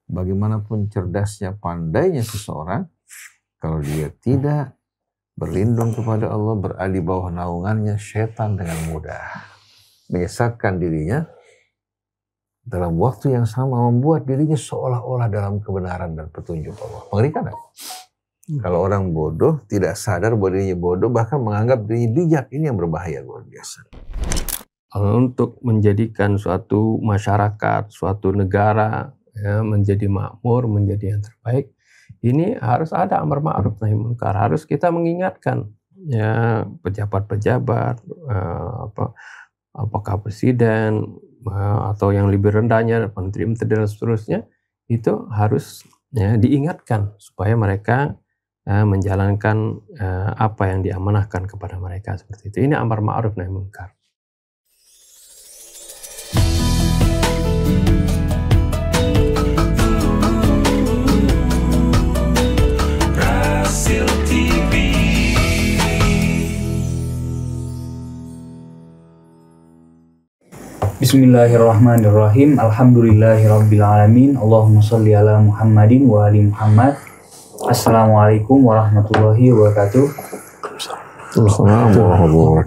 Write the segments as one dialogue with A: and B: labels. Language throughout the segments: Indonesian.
A: bagaimanapun cerdasnya, pandainya seseorang, kalau dia tidak berlindung kepada Allah, berada di bawah naungannya, syaitan dengan mudah menyesatkan dirinya, dalam waktu yang sama membuat dirinya seolah-olah dalam kebenaran dan petunjuk Allah. Mengerikan kan? Kalau orang bodoh tidak sadar bahwa dirinya bodoh, bahkan menganggap dirinya bijak, ini yang berbahaya luar biasa.
B: Untuk menjadikan suatu masyarakat, suatu negara ya, menjadi makmur, menjadi yang terbaik, ini harus ada amar ma'ruf nahi munkar. Harus kita mengingatkan ya pejabat-pejabat, apakah presiden atau yang lebih rendahnya, menteri-menteri dan seterusnya, itu harus ya, diingatkan supaya mereka menjalankan apa yang diamanahkan kepada mereka seperti itu. Ini amar ma'ruf nahi munkar.
C: Bismillahirrahmanirrahim. Alhamdulillahirabbil alamin. Allahumma shalli ala Muhammadin wa ali Muhammad. Assalamualaikum warahmatullahi wabarakatuh.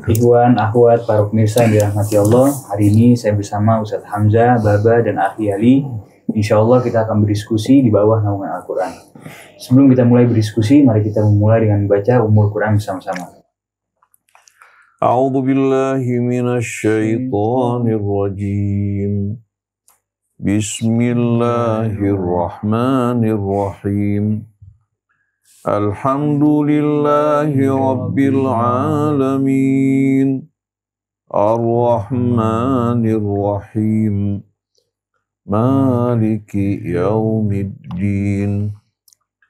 C: Ikhwan, akhwat, para pemirsa yang dirahmati Allah. Hari ini saya bersama Ustadz Hamzah, Baba, dan Akhi Ali. Insyaallah kita akan berdiskusi di bawah naungan Al-Quran. Sebelum kita mulai berdiskusi, mari kita memulai dengan membaca Ummul Quran bersama-sama.
A: A'udzu billahi minasy syaithanir rajim. Bismillahirrahmanirrahim. Alhamdulillahi rabbil alamin. Ar-Rahmanir Rahim. Maliki yaumiddin.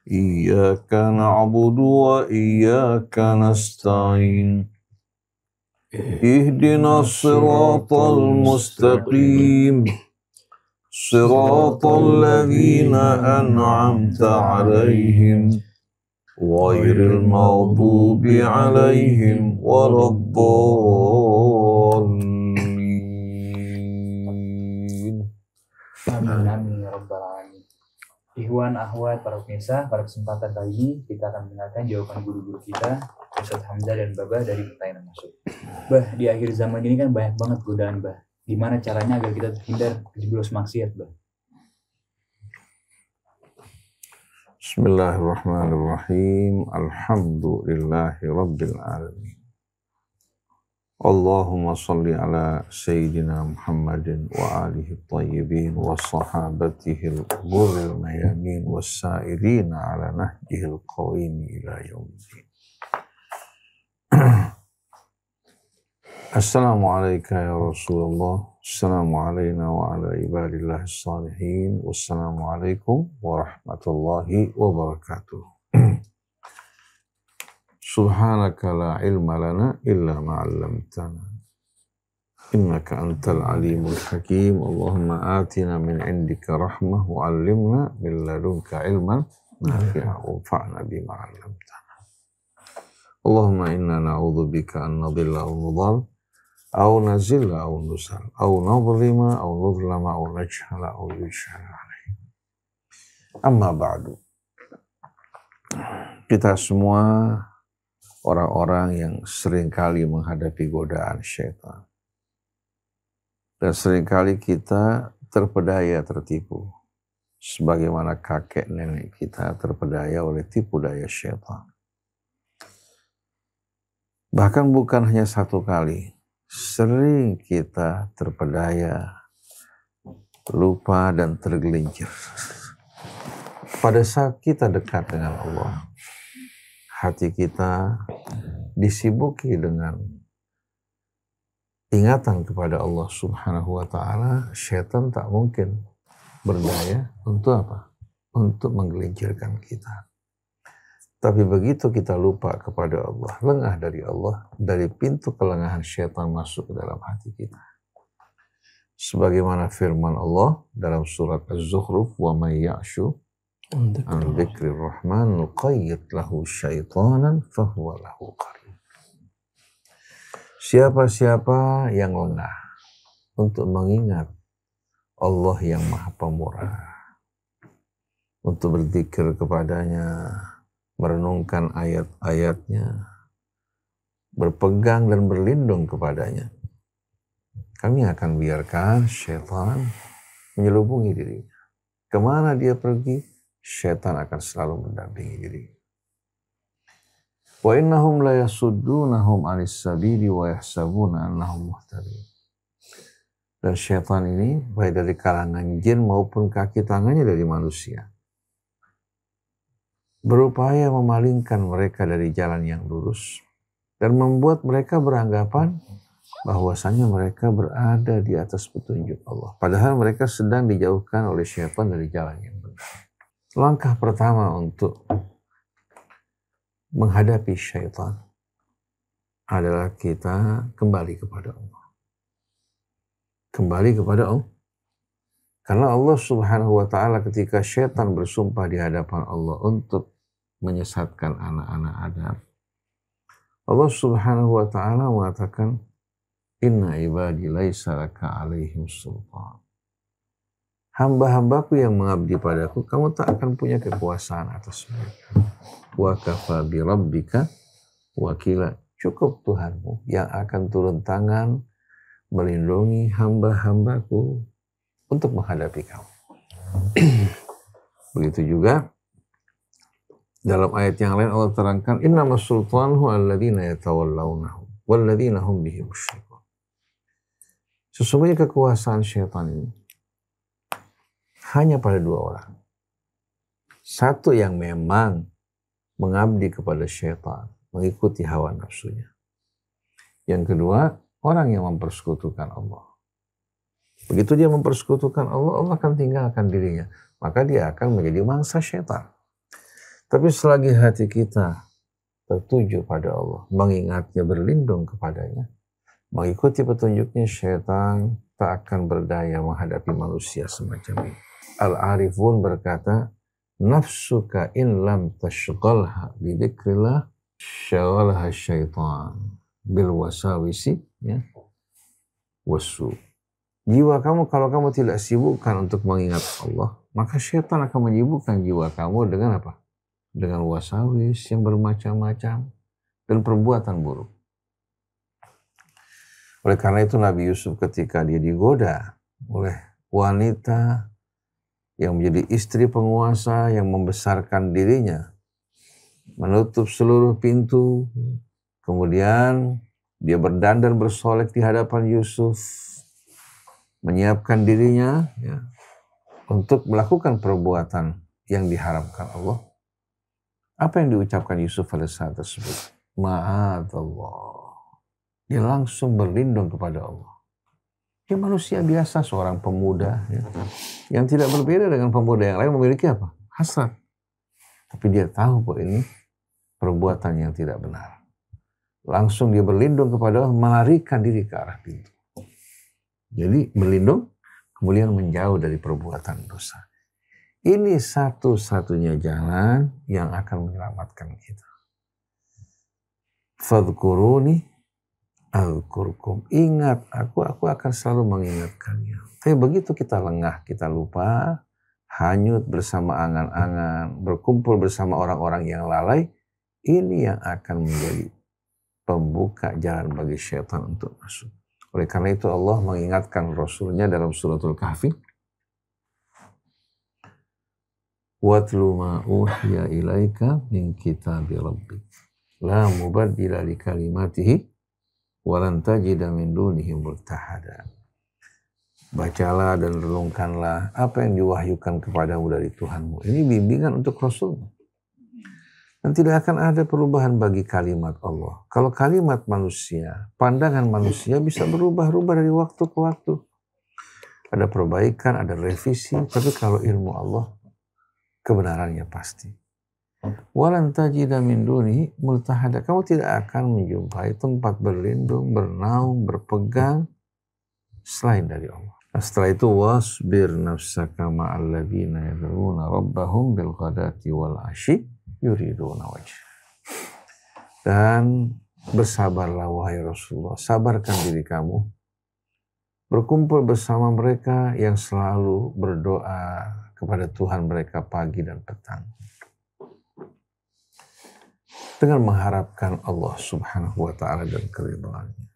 A: Iyyaka na'budu wa iyyaka nasta'in. اهدنا الصراط المستقيم صراط الذين أنعمت عليهم غير المغضوب عليهم ولا الضالين.
C: Amin ya rabbal alamin. Ikhwan, akhwat, para pemirsa, pada kesempatan kali ini kita akan mendengarkan jawaban guru-guru kita, Ustadz Hamzah dan Baba, dari pertanyaan yang masuk. Bah, di akhir zaman ini kan banyak banget godaan, Bah. Gimana caranya agar kita terhindar terjerumus maksiat, Bah?
A: Bismillahirrahmanirrahim. Alhamdulillahi rabbil alamin. Allahumma salli ala Sayyidina Muhammadin wa alihi tayyibin wa sahabatihi al-ghurril mayamin wa sa'irina ala nahjihil qawimi ila yawmiddin. Assalamualaikum ya Rasulullah. Assalamualaikum wa ala ibadillahi salihin. Wassalamualaikum warahmatullahi wabarakatuh. Subhanaka la ilma lana illa ma'allamtana. Innaka antal alimul hakim. Allahumma atina min indika rahmah wa allimna min ladunka ilman nafi'a wa fa'na bima 'allamtana. Allahumma inna na'udzu bika an nadilla wa nudhal aw nazilla aw nusal aw nadhlima aw nudhlama aw najhala aw yujhala alaih. Amma ba'du. Kita semua orang-orang yang seringkali menghadapi godaan syaitan. Dan seringkali kita terpedaya tertipu. Sebagaimana kakek nenek kita terpedaya oleh tipu daya syaitan. Bahkan bukan hanya satu kali. Sering kita terpedaya, lupa dan tergelincir. Pada saat kita dekat dengan Allah, hati kita disibuki dengan ingatan kepada Allah Subhanahu wa ta'ala, syaitan tak mungkin berdaya untuk apa? Untuk menggelincirkan kita. Tapi begitu kita lupa kepada Allah, lengah dari Allah, dari pintu kelengahan syaitan masuk ke dalam hati kita. Sebagaimana firman Allah dalam surat Az-Zukhruf, wa may ya'shu an dzikrir rahman nuqayyid lahu syaitanan fahuwa lahu qarin. Siapa-siapa yang lengah untuk mengingat Allah yang Maha Pemurah, untuk berzikir kepadanya, merenungkan ayat-ayatnya, berpegang dan berlindung kepadanya. Kami akan biarkan syaitan menyelubungi dirinya. Kemana dia pergi, syaitan akan selalu mendampingi dirinya. Wa innahum la yasuddunahum 'anis sabili wa yahsabuna annahum muhtadun. Dan syaitan ini baik dari kalangan jin maupun kaki tangannya dari manusia, berupaya memalingkan mereka dari jalan yang lurus dan membuat mereka beranggapan bahwasanya mereka berada di atas petunjuk Allah. Padahal mereka sedang dijauhkan oleh syaitan dari jalan yang benar. Langkah pertama untuk menghadapi syaitan adalah kita kembali kepada Allah. Kembali kepada Allah. Karena Allah Subhanahu wa ta'ala ketika syaitan bersumpah di hadapan Allah untuk menyesatkan anak-anak Adam, Allah Subhanahu wa ta'ala mengatakan, inna ibadi laisa laka alaihim sultan. Hamba-hambaku yang mengabdi padaku, kamu tak akan punya kekuasaan atas mereka. Wa kafa bi rabbika wakila. Cukup Tuhanmu yang akan turun tangan melindungi hamba-hambaku untuk menghadapi kamu. Begitu juga dalam ayat yang lain Allah terangkan, innamas sultanuhu alladzina yatawallawnahu walladzina hum bihi musyrikun. Sesungguhnya kekuasaan syaitan ini hanya pada dua orang. Satu yang memang mengabdi kepada syaitan, mengikuti hawa nafsunya. Yang kedua, orang yang mempersekutukan Allah. Begitu dia mempersekutukan Allah, Allah akan tinggalkan dirinya. Maka dia akan menjadi mangsa syaitan. Tapi selagi hati kita tertuju pada Allah, mengingatnya, berlindung kepadanya, mengikuti petunjuknya, syaitan tak akan berdaya menghadapi manusia semacam ini. Al-Arifun berkata, nafsuka in lam tashghalha bi dzikrillah syaghalha syaitan bil wasawisi ya wasu. Jiwa kamu kalau kamu tidak sibukkan untuk mengingat Allah, maka syaitan akan menyibukkan jiwa kamu dengan apa? Dengan wasawis yang bermacam-macam dan perbuatan buruk. Oleh karena itu Nabi Yusuf ketika dia digoda oleh wanita yang menjadi istri penguasa yang membesarkan dirinya, menutup seluruh pintu, kemudian dia berdandan bersolek di hadapan Yusuf, menyiapkan dirinya ya, untuk melakukan perbuatan yang diharamkan Allah. Apa yang diucapkan Yusuf pada saat tersebut? Ma'adallah. Dia langsung berlindung kepada Allah. Dia manusia biasa, seorang pemuda ya, yang tidak berbeda dengan pemuda yang lain, memiliki apa? Hasrat. Tapi dia tahu bahwa ini perbuatan yang tidak benar. Langsung dia berlindung kepada Allah, melarikan diri ke arah pintu. Jadi berlindung, kemudian menjauh dari perbuatan dosa. Ini satu-satunya jalan yang akan menyelamatkan kita. Fadhkuruni azkurkum. Ingat aku akan selalu mengingatkannya. Tapi begitu kita lengah, kita lupa, hanyut bersama angan-angan, berkumpul bersama orang-orang yang lalai, ini yang akan menjadi pembuka jalan bagi syaitan untuk masuk. Oleh karena itu Allah mengingatkan Rasulnya dalam suratul Kahfi, watlu ma uhiya ilaika min kitabi rabbik la mubaddila li kalimatihi walan tajida min dunihi multahada. Bacalah dan renungkanlah apa yang diwahyukan kepadamu dari Tuhanmu. Ini bimbingan untuk Rasul. Dan tidak akan ada perubahan bagi kalimat Allah. Kalau kalimat manusia, pandangan manusia bisa berubah-ubah dari waktu ke waktu. Ada perbaikan, ada revisi, tapi kalau ilmu Allah, kebenarannya pasti. Walan tajida min dunihi multahada. Kamu tidak akan menjumpai tempat berlindung, bernaung, berpegang selain dari Allah. Setelah itu wasbir nafsaka ma'al ladzina yad'una rabbahum bil ghadati wal 'ashyi yuriduna wajh. Dan bersabarlah wahai Rasulullah, sabarkan diri kamu berkumpul bersama mereka yang selalu berdoa kepada Tuhan mereka pagi dan petang. Dengan mengharapkan Allah subhanahu wa ta'ala dan keridhaannya.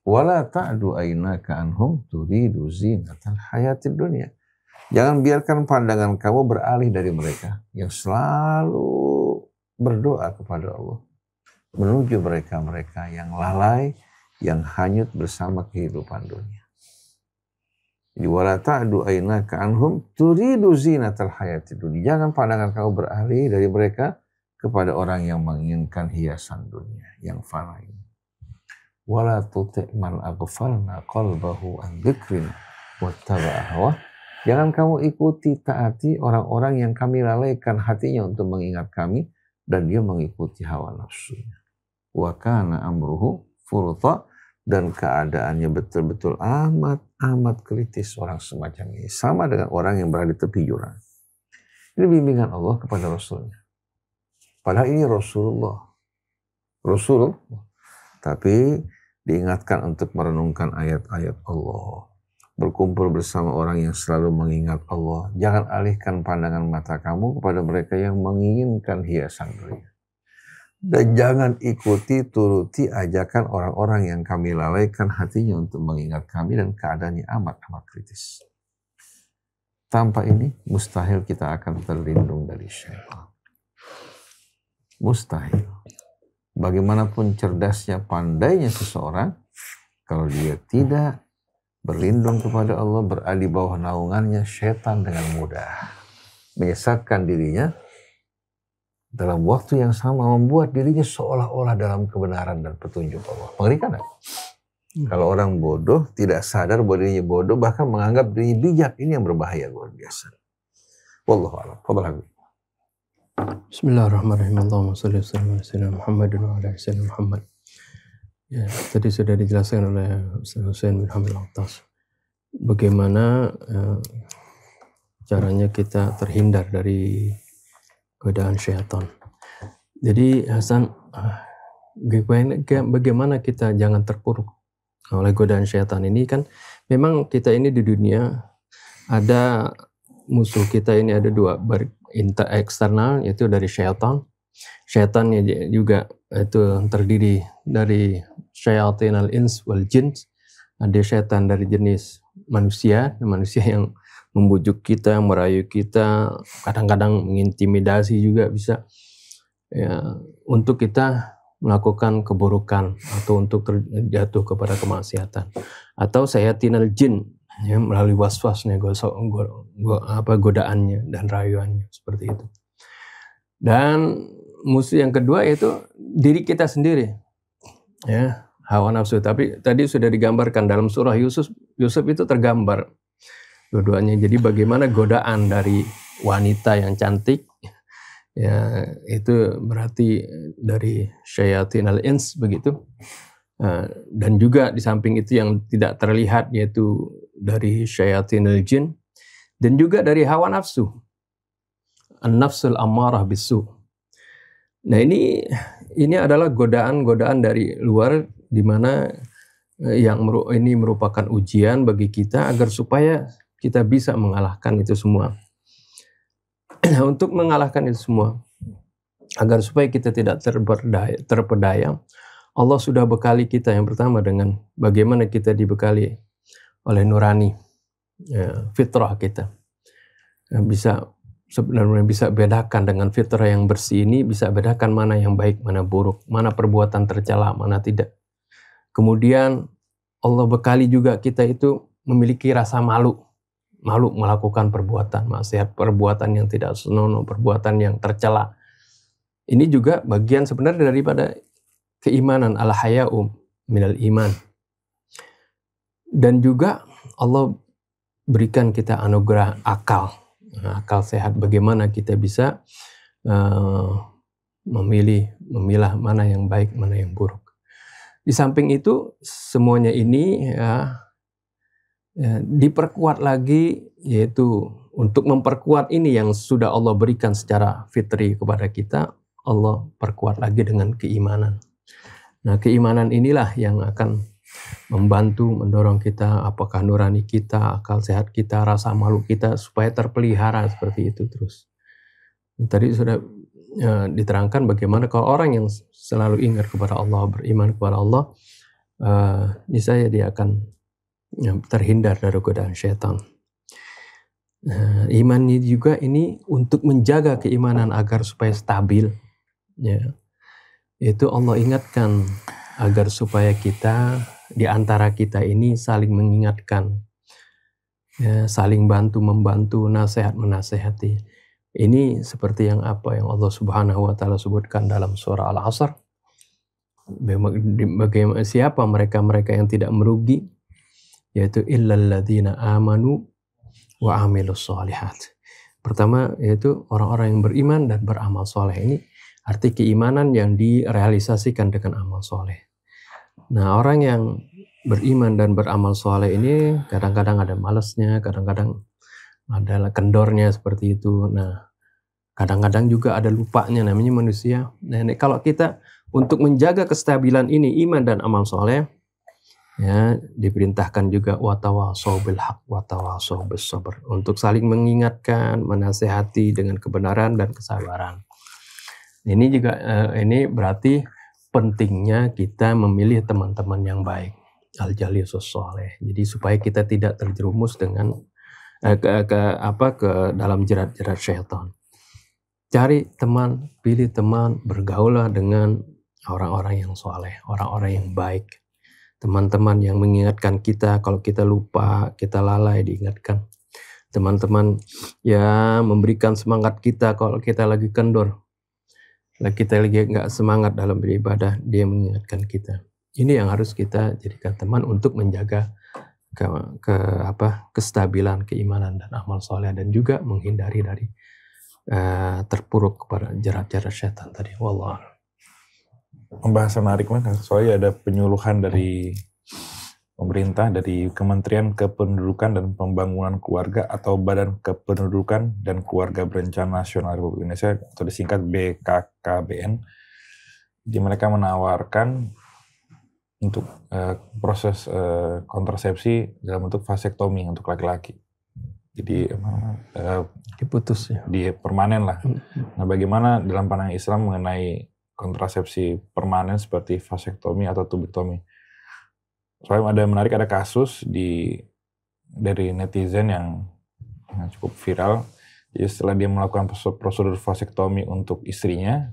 A: Wala ta'du aynaka anhum turidu zinatal hayatid dunya. Jangan biarkan pandangan kamu beralih dari mereka yang selalu berdoa kepada Allah menuju mereka-mereka yang lalai, yang hanyut bersama kehidupan dunia. Jadi wala ta'du aynaka anhum turidu zinatal hayatid dunya. Jangan pandangan kamu beralih dari mereka kepada orang yang menginginkan hiasan dunia yang fana ini. Wala tuti' man aghfalna qalbahu an dzikrina wattaba'a hawa. Jangan kamu ikuti, taati orang-orang yang kami lalaikan hatinya untuk mengingat kami dan dia mengikuti hawa nafsunya. Wa kana amruhu furta, dan keadaannya betul-betul amat kritis orang semacam ini. Sama dengan orang yang berada di tepi jurang. Ini bimbingan Allah kepada Rasulnya. Padahal ini Rasul, tapi diingatkan untuk merenungkan ayat-ayat Allah. Berkumpul bersama orang yang selalu mengingat Allah. Jangan alihkan pandangan mata kamu kepada mereka yang menginginkan hiasan dunia. Dan jangan turuti ajakan orang-orang yang kami lalaikan hatinya untuk mengingat kami dan keadaannya amat kritis. Tanpa ini mustahil kita akan terlindung dari syaitan. Mustahil. Bagaimanapun cerdasnya, pandainya seseorang, kalau dia tidak berlindung kepada Allah, berada di bawah naungannya, syaitan dengan mudah menyesatkan dirinya, dalam waktu yang sama membuat dirinya seolah-olah dalam kebenaran dan petunjuk Allah. Mengerikan kan? Kalau orang bodoh, tidak sadar bahwa dirinya bodoh, bahkan menganggap dirinya bijak, ini yang berbahaya luar biasa. Wallahu a'lam. Fadhal.
B: Bismillahirrahmanirrahim. Allahumma shalli wa sallim ala sayyidina Muhammadin wa ala ali Muhammad. Ya, tadi sudah dijelaskan oleh Ustaz Husain bin Hamil Al-Attas bagaimana caranya kita terhindar dari godaan syaitan. Jadi Hasan, bagaimana kita jangan terpuruk oleh godaan syaitan ini? Kan memang kita ini di dunia ada musuh kita ini ada dua, eksternal yaitu dari syaitan. Syaitannya juga itu terdiri dari syayatinal ins wal jin. Ada syaitan dari jenis manusia yang membujuk kita, merayu kita, kadang-kadang mengintimidasi juga bisa ya, untuk kita melakukan keburukan atau untuk terjatuh kepada kemaksiatan. Atau syayatinal jin ya, melalui waswasnya, godaannya dan rayuannya seperti itu. Dan musuh yang kedua yaitu diri kita sendiri, ya, hawa nafsu. Tapi tadi sudah digambarkan dalam surah Yusuf itu tergambar dua-duanya. Jadi bagaimana godaan dari wanita yang cantik, ya, itu berarti dari syayatinal ins begitu. Dan juga di samping itu yang tidak terlihat yaitu dari syayatinal jin, dan juga dari hawa nafsu, an-nafsul ammarah bisu. Nah ini adalah godaan-godaan dari luar, di mana yang ini merupakan ujian bagi kita agar supaya kita bisa mengalahkan itu semua. Nah, untuk mengalahkan itu semua, agar supaya kita tidak terpedaya, Allah sudah bekali kita yang pertama dengan bagaimana kita dibekali oleh nurani, ya, fitrah kita. Sebenarnya bisa bedakan dengan fitrah yang bersih ini, bisa bedakan mana yang baik, mana buruk, mana perbuatan tercela, mana tidak. Kemudian Allah bekali juga kita itu memiliki rasa malu melakukan perbuatan maksiat, perbuatan yang tidak senonoh, perbuatan yang tercela. Ini juga bagian sebenarnya daripada keimanan, al-haya'u minal iman. Dan juga Allah berikan kita anugerah akal sehat, bagaimana kita bisa memilah mana yang baik, mana yang buruk. Di samping itu semuanya ini diperkuat lagi, yaitu untuk memperkuat ini yang sudah Allah berikan secara fitri kepada kita, Allah perkuat lagi dengan keimanan. Nah, keimanan inilah yang akan membantu, mendorong kita, apakah nurani kita, akal sehat kita, rasa malu kita, supaya terpelihara seperti itu terus. Tadi sudah diterangkan bagaimana kalau orang yang selalu ingat kepada Allah, beriman kepada Allah, niscaya dia akan terhindar dari godaan syaitan. Iman ini juga ini untuk menjaga keimanan agar supaya stabil. Ya. Itu Allah ingatkan agar supaya kita di antara kita ini saling mengingatkan, ya, saling bantu membantu, nasihat menasehati. Ini seperti yang Allah Subhanahu wa taala sebutkan dalam surah Al-Asr. Bagaimana siapa mereka yang tidak merugi, yaitu illal ladzina amanu wa amilus sholihat. Pertama yaitu orang-orang yang beriman dan beramal soleh. Ini arti keimanan yang direalisasikan dengan amal soleh. Nah, orang yang beriman dan beramal soleh ini kadang-kadang ada malasnya, kadang-kadang ada kendornya seperti itu. Nah, kadang-kadang juga ada lupanya, namanya manusia. Nah, kalau kita untuk menjaga kestabilan ini, iman dan amal soleh, ya, diperintahkan juga watawasau bil haq watawasau bis sabr, untuk saling mengingatkan, menasehati dengan kebenaran dan kesabaran. Ini juga ini berarti pentingnya kita memilih teman-teman yang baik, al-jalisus sholeh. Jadi supaya kita tidak terjerumus dengan ke dalam jerat-jerat syaitan. Cari teman, pilih teman, bergaulah dengan orang-orang yang soleh, orang-orang yang baik. Teman-teman yang mengingatkan kita kalau kita lupa, kita lalai, diingatkan. Teman-teman yang memberikan semangat kita kalau kita lagi kendor, kita lagi nggak semangat dalam beribadah, dia mengingatkan kita. Ini yang harus kita jadikan teman untuk menjaga kestabilan keimanan dan amal soleh, dan juga menghindari dari terpuruk kepada jerat-jerat syaitan tadi. Wallah.
D: Pembahasan menarik banget, soalnya ada penyuluhan dari pemerintah, dari Kementerian Kependudukan dan Pembangunan Keluarga atau Badan Kependudukan dan Keluarga Berencana Nasional Republik Indonesia atau disingkat BKKBN. Jadi mereka menawarkan untuk proses kontrasepsi dalam bentuk vasektomi untuk laki-laki. Jadi
B: diputus ya.
D: Di permanen lah. Nah, bagaimana dalam pandangan Islam mengenai kontrasepsi permanen seperti vasektomi atau tubektomi? Soalnya ada kasus dari netizen yang cukup viral. Jadi setelah dia melakukan prosedur vasektomi untuk istrinya,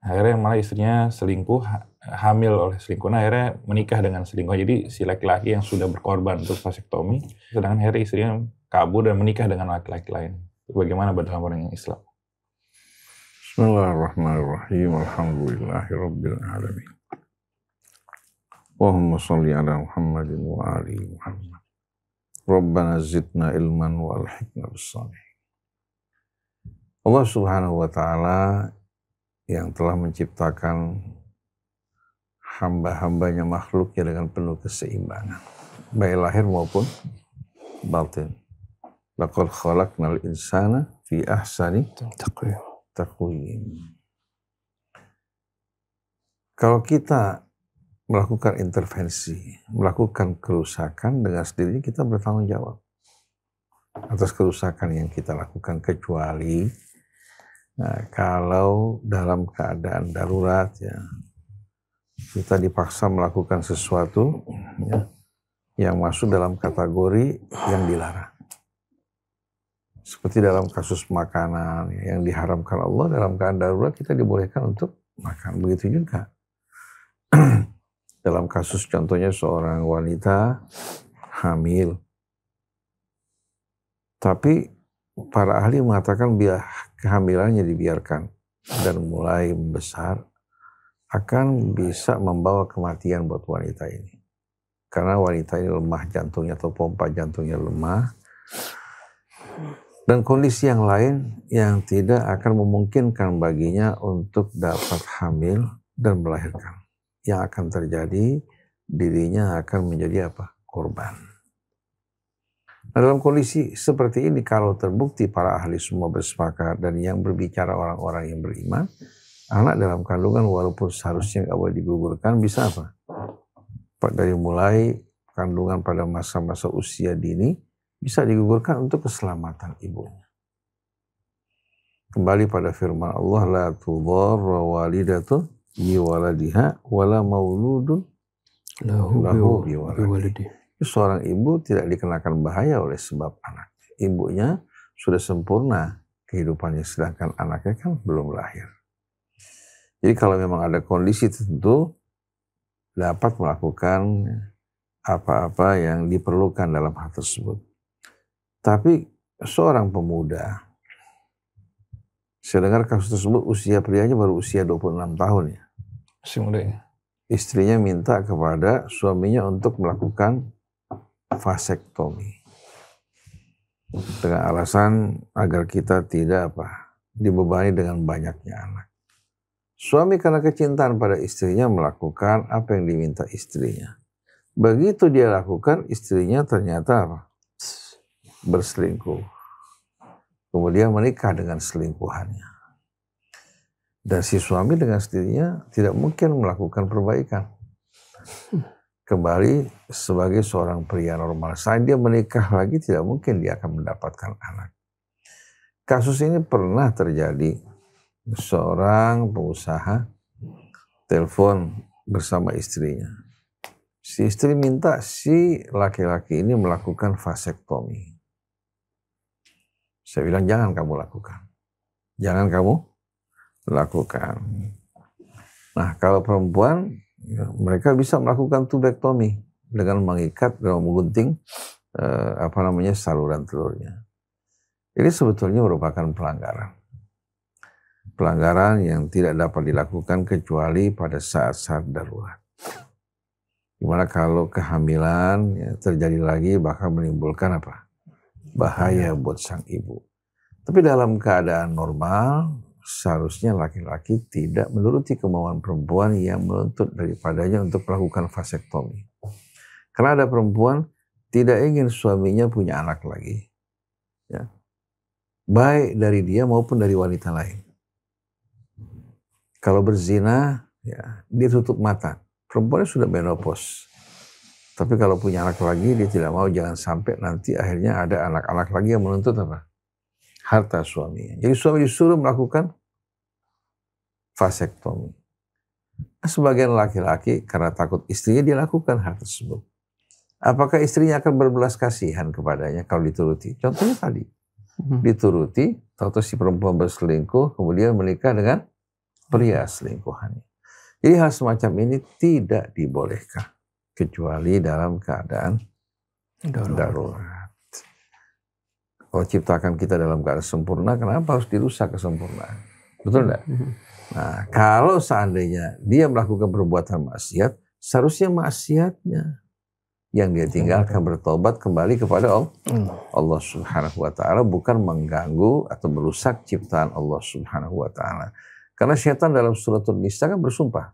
D: akhirnya malah istrinya selingkuh, hamil oleh selingkuh. Nah, akhirnya menikah dengan selingkuh. Jadi si laki-laki yang sudah berkorban untuk vasektomi, sedangkan akhirnya istrinya kabur dan menikah dengan laki-laki lain. Bagaimana dalam pandangan Islam?
A: Bismillahirrahmanirrahim. Alhamdulillahirabbil alamin. Allahumma shalli ala Muhammadin wa ali Muhammad. Rabbana zidna ilman wa alhiqna bis-shalihin. Allah Subhanahu wa taala yang telah menciptakan hamba-hambanya, makhluknya dengan penuh keseimbangan, baik lahir maupun batin. Laqad khalaqnal insana fi ahsani taqwim. Kalau kita melakukan intervensi, melakukan kerusakan, dengan sendirinya kita bertanggung jawab atas kerusakan yang kita lakukan, kecuali kalau dalam keadaan darurat, ya, kita dipaksa melakukan sesuatu, ya, yang masuk dalam kategori yang dilarang. Seperti dalam kasus makanan yang diharamkan Allah, dalam keadaan darurat kita dibolehkan untuk makan. Begitu juga dalam kasus contohnya seorang wanita hamil. Tapi para ahli mengatakan biar kehamilannya dibiarkan dan mulai membesar akan bisa membawa kematian buat wanita ini. Karena wanita ini lemah jantungnya atau pompa jantungnya lemah. Dan kondisi yang lain yang tidak akan memungkinkan baginya untuk dapat hamil dan melahirkan. Yang akan terjadi, dirinya akan menjadi apa? Korban. Nah, dalam kondisi seperti ini, kalau terbukti para ahli semua bersepakat dan yang berbicara orang-orang yang beriman, anak dalam kandungan walaupun seharusnya nggak boleh digugurkan, bisa apa? dari mulai kandungan pada masa-masa usia dini bisa digugurkan untuk keselamatan ibunya. Kembali pada firman Allah, la tudharra walidatun bi waladiha wala mauludun lahu bi waladihi. Seorang ibu tidak dikenakan bahaya oleh sebab anak. Ibunya sudah sempurna kehidupannya, sedangkan anaknya kan belum lahir. Jadi kalau memang ada kondisi tertentu, dapat melakukan apa-apa yang diperlukan dalam hal tersebut. Tapi seorang pemuda, saya dengar kasus tersebut usia prianya baru usia 26 tahun ya.
D: Masih muda ya.
A: Istrinya minta kepada suaminya untuk melakukan vasektomi dengan alasan agar kita tidak dibebani dengan banyaknya anak. Suami karena kecintaan pada istrinya melakukan apa yang diminta istrinya. Begitu dia lakukan, istrinya ternyata berselingkuh. Kemudian menikah dengan selingkuhannya. Dan si suami dengan istrinya tidak mungkin melakukan perbaikan. Kembali sebagai seorang pria normal. Saat dia menikah lagi, tidak mungkin dia akan mendapatkan anak. Kasus ini pernah terjadi. Seorang pengusaha telepon bersama istrinya. Si istri minta si laki-laki ini melakukan vasektomi. Saya bilang jangan kamu lakukan. Jangan kamu lakukan. Nah, kalau perempuan, mereka bisa melakukan tubektomi dengan mengikat dan menggunting saluran telurnya. Ini sebetulnya merupakan pelanggaran. Pelanggaran yang tidak dapat dilakukan kecuali pada saat-saat darurat. Dimana kalau kehamilan terjadi lagi bahkan menimbulkan bahaya buat sang ibu. Tapi dalam keadaan normal, seharusnya laki-laki tidak menuruti kemauan perempuan yang menuntut daripadanya untuk melakukan vasektomi. Karena ada perempuan tidak ingin suaminya punya anak lagi. Ya. Baik dari dia maupun dari wanita lain. Kalau berzina, ya, dia tutup mata. Perempuannya sudah menopause. Tapi kalau punya anak lagi, dia tidak mau, jangan sampai nanti akhirnya ada anak-anak lagi yang menuntut harta suaminya. Jadi suami disuruh melakukan vasektomi. Sebagian laki-laki karena takut istrinya dia lakukan hal tersebut. Apakah istrinya akan berbelas kasihan kepadanya kalau dituruti? Contohnya tadi, dituruti, tahu-tahu si perempuan berselingkuh, kemudian menikah dengan pria selingkuhannya. Jadi hal semacam ini tidak dibolehkan kecuali dalam keadaan darurat. Kalau ciptakan kita dalam keadaan sempurna, kenapa harus dirusak kesempurnaan? Betul enggak? Nah, kalau seandainya dia melakukan perbuatan maksiat, seharusnya maksiatnya yang dia tinggalkan, bertobat kembali kepada Allah Subhanahu wa taala, bukan mengganggu atau merusak ciptaan Allah Subhanahu wa taala. Karena syaitan dalam suratul Nisa kan bersumpah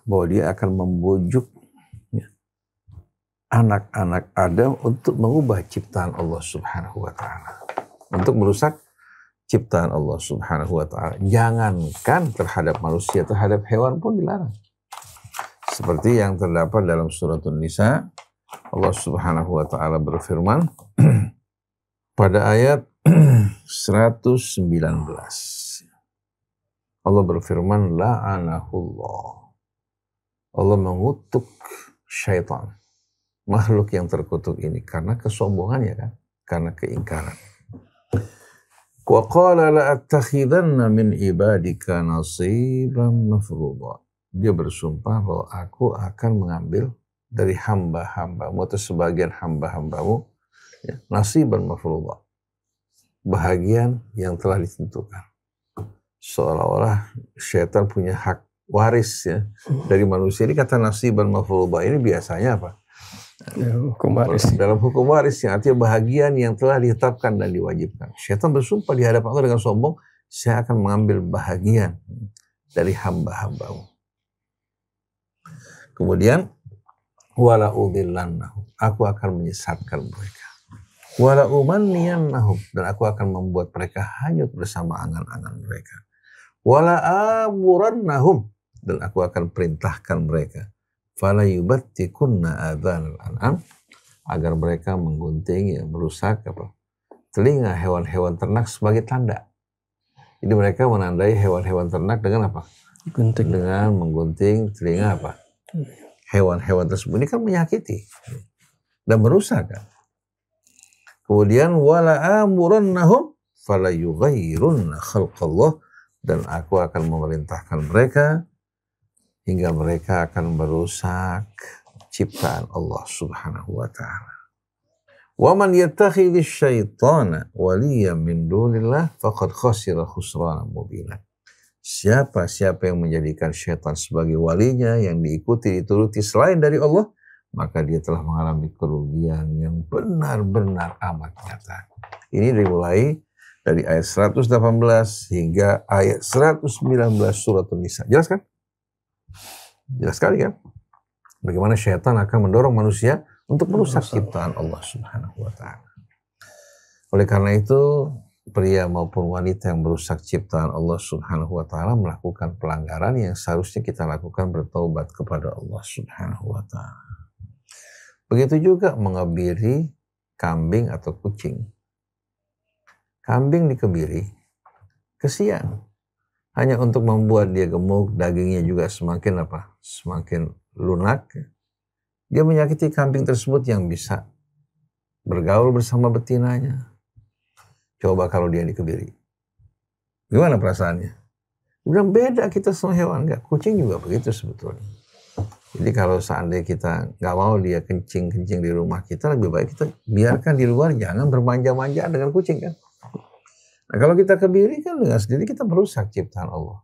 A: bahwa dia akan membujuk anak-anak Adam untuk mengubah ciptaan Allah Subhanahu wa taala, untuk merusak ciptaan Allah Subhanahu wa taala. Jangankan terhadap manusia, terhadap hewan pun dilarang. Seperti yang terdapat dalam suratul Nisa, Allah Subhanahu wa taala berfirman pada ayat 119. Allah berfirman, la'anahullah. Allah mengutuk syaitan, makhluk yang terkutuk ini, karena kesombongannya kan, karena keingkaran. Wa qala la'attakhidanna min ibadika nasiban mafruḍa. Dia bersumpah bahwa aku akan mengambil dari hamba-hambamu atau sebagian hamba-hambamu, ya, nasiban mafruḍa, bahagian yang telah ditentukan. Seolah-olah syaitan punya hak waris ya dari manusia. Ini kata nasiban mafruḍa ini biasanya apa?
B: Hukum waris.
A: Dalam hukum waris yang artinya bahagian yang telah ditetapkan dan diwajibkan. Syaitan bersumpah di hadapan Allah dengan sombong, saya akan mengambil bahagian dari hamba-hambamu. Kemudian wala udhillannahum, aku akan menyesatkan mereka. Wala umanniyannahum, dan aku akan membuat mereka hanyut bersama angan-angan mereka. Wala amurannahum, dan aku akan perintahkan mereka fala yubattikunna adzanal an'am, agar mereka menggunting, ya, merusak telinga hewan-hewan ternak sebagai tanda. Jadi mereka menandai hewan-hewan ternak dengan apa?
B: Gunting.
A: Dengan menggunting telinga hewan-hewan tersebut. Ini kan menyakiti dan merusak kan. Kemudian wala amurannahum fala yughayyirunna khalqallah, dan aku akan memerintahkan mereka hingga mereka akan merusak ciptaan Allah Subhanahu wa taala. Wa man yattakhidhish syaitana waliyan min dunillah faqad khasira khusranan mubina. Siapa yang menjadikan syaitan sebagai walinya yang diikuti dituruti selain dari Allah, maka dia telah mengalami kerugian yang benar-benar amat nyata. Ini dimulai dari ayat 118 hingga ayat 119 surat An-Nisa. Jelas kan? Jelas sekali kan? Bagaimana syaitan akan mendorong manusia untuk merusak ciptaan Allah Subhanahu wa taala. Oleh karena itu, pria maupun wanita yang merusak ciptaan Allah Subhanahu wa taala melakukan pelanggaran yang seharusnya kita lakukan, bertaubat kepada Allah Subhanahu wa taala. Begitu juga mengebiri kambing atau kucing. Kambing dikebiri, kesian. Hanya untuk membuat dia gemuk, dagingnya juga semakin semakin lunak. Dia menyakiti kambing tersebut yang bisa bergaul bersama betinanya. Coba kalau dia dikebiri, gimana perasaannya? Udah beda kita sama hewan, enggak. Kucing juga begitu sebetulnya. Jadi kalau seandainya kita nggak mau dia kencing di rumah kita, lebih baik kita biarkan di luar, jangan bermanja-manja dengan kucing kan. Nah kalau kita kebiri kan dengan sendiri kita merusak ciptaan Allah.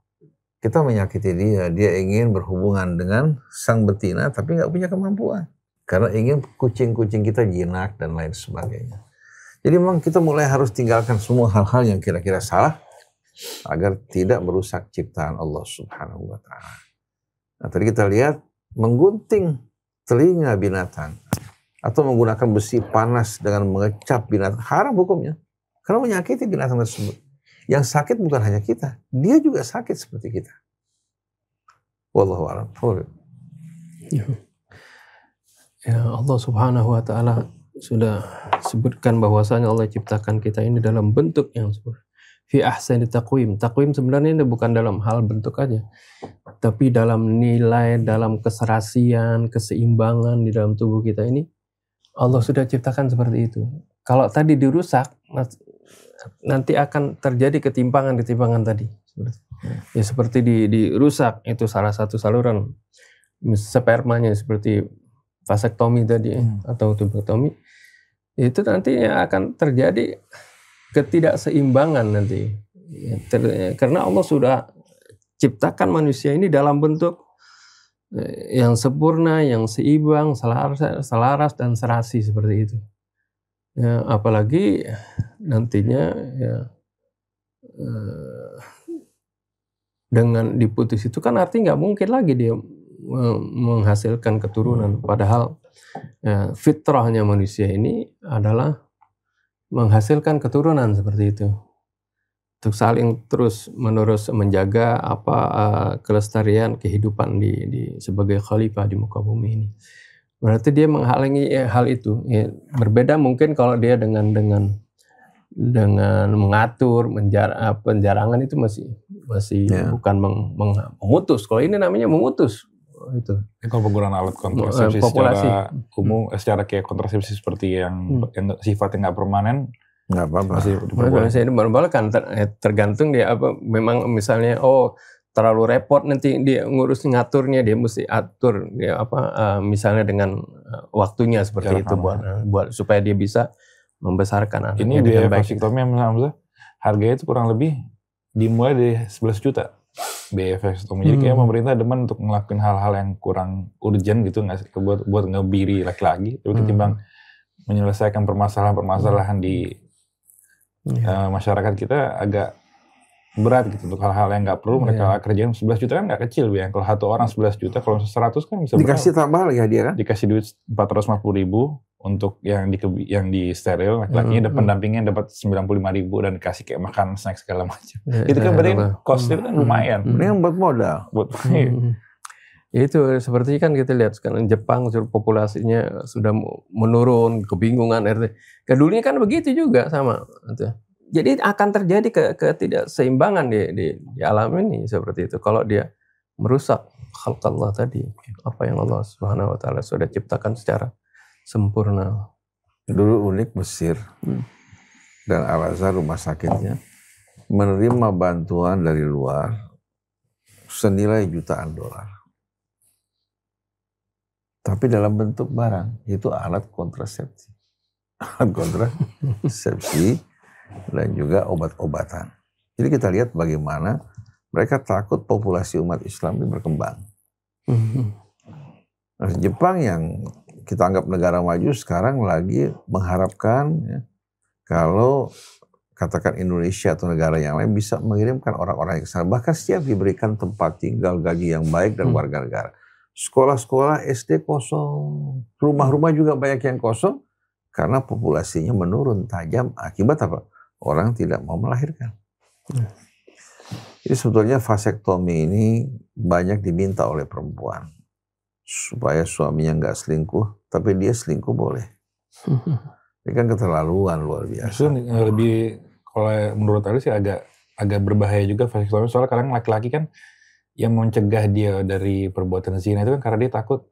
A: Kita menyakiti dia ingin berhubungan dengan sang betina tapi nggak punya kemampuan. Karena ingin kucing-kucing kita jinak dan lain sebagainya. Jadi memang kita mulai harus tinggalkan semua hal-hal yang kira-kira salah agar tidak merusak ciptaan Allah Subhanahu wa taala. Nah, tadi kita lihat menggunting telinga binatang atau menggunakan besi panas dengan mengecap binatang haram hukumnya. Karena menyakiti binatang tersebut. Yang sakit bukan hanya kita, dia juga sakit seperti kita. Wallahu a'lam.
B: Ya, Allah Subhanahu wa taala sudah sebutkan bahwasanya Allah ciptakan kita ini dalam bentuk yang sempurna. Fi ahsani taqwim. Taqwim sebenarnya ini bukan dalam hal bentuk aja, tapi dalam nilai, dalam keserasian, keseimbangan di dalam tubuh kita ini Allah sudah ciptakan seperti itu. Kalau tadi dirusak, nanti akan terjadi ketimpangan tadi. Ya seperti dirusak itu salah satu saluran spermanya seperti vasektomi tadi atau tubektomi, itu nantinya akan terjadi ketidakseimbangan nanti. Karena Allah sudah ciptakan manusia ini dalam bentuk yang sempurna, yang seimbang, selaras dan serasi seperti itu. Ya, apalagi nantinya ya, dengan diputus itu kan artinya nggak mungkin lagi dia menghasilkan keturunan. Padahal ya, fitrahnya manusia ini adalah menghasilkan keturunan seperti itu. Untuk saling terus menerus menjaga kelestarian kehidupan di sebagai khalifah di muka bumi ini. Berarti dia menghalangi hal itu. Ya, berbeda mungkin kalau dia dengan mengatur penjarangan itu masih ya, bukan memutus. Kalau ini namanya memutus. Itu.
D: Kalau penggunaan alat kontrasepsi secara umum, secara kayak kontrasepsi seperti yang sifatnya nggak permanen, nggak apa-apa.
B: Masih diperbolehkan, tergantung dia memang misalnya terlalu repot nanti dia ngurus ngaturnya, dia mesti atur dia misalnya dengan waktunya seperti itu buat supaya dia bisa membesarkan anaknya.
D: Ini biaya vasektomi yang harganya itu kurang lebih dimulai dari 11 juta biaya vasektomi. Jadi kayak pemerintah demen untuk ngelakuin hal-hal yang kurang urgent gitu, nggak buat ngebiri laki-laki, tapi ketimbang menyelesaikan permasalahan di masyarakat kita agak berat gitu untuk hal-hal yang nggak perlu mereka kerjain. 11 juta kan nggak kecil ya. Kalau satu orang 11 juta, kalau 100 kan bisa
A: dikasih tambah lagi hadiah kan?
D: Dikasih duit 450.000 untuk yang di steril, laki-lakinya pendampingnya dapat 95.000 dan dikasih kayak makan snack segala macam. Itu kan berarti cost itu kan lumayan.
A: Ini yang buat modal.
B: Itu seperti kan kita lihat sekarang Jepang populasinya sudah menurun, kebingungan RT. Dulunya kan begitu juga sama. Jadi akan terjadi ketidakseimbangan di alam ini seperti itu. Kalau dia merusak khalqallah tadi, apa yang Allah Subhanahu wa taala sudah ciptakan secara sempurna.
A: Dulu unik Mesir dan Al-Azhar rumah sakitnya menerima bantuan dari luar senilai jutaan dolar. Tapi dalam bentuk barang, itu alat kontrasepsi. Alat kontrasepsi dan juga obat-obatan. Jadi kita lihat bagaimana mereka takut populasi umat Islam ini berkembang. Nah, Jepang yang kita anggap negara maju sekarang lagi mengharapkan ya, kalau katakan Indonesia atau negara yang lain bisa mengirimkan orang-orang yang ke sana. Bahkan siap diberikan tempat tinggal, gaji yang baik dan warga negara. Sekolah-sekolah SD kosong, rumah-rumah juga banyak yang kosong karena populasinya menurun tajam. Akibat apa? Orang tidak mau melahirkan. Jadi sebetulnya vasektomi ini banyak diminta oleh perempuan supaya suaminya nggak selingkuh, tapi dia selingkuh boleh. Ini kan keterlaluan luar biasa.
D: Itu lebih, kalau menurut Ali sih agak berbahaya juga vasektomi, soalnya kadang laki-laki kan yang mencegah dia dari perbuatan zina itu kan karena dia takut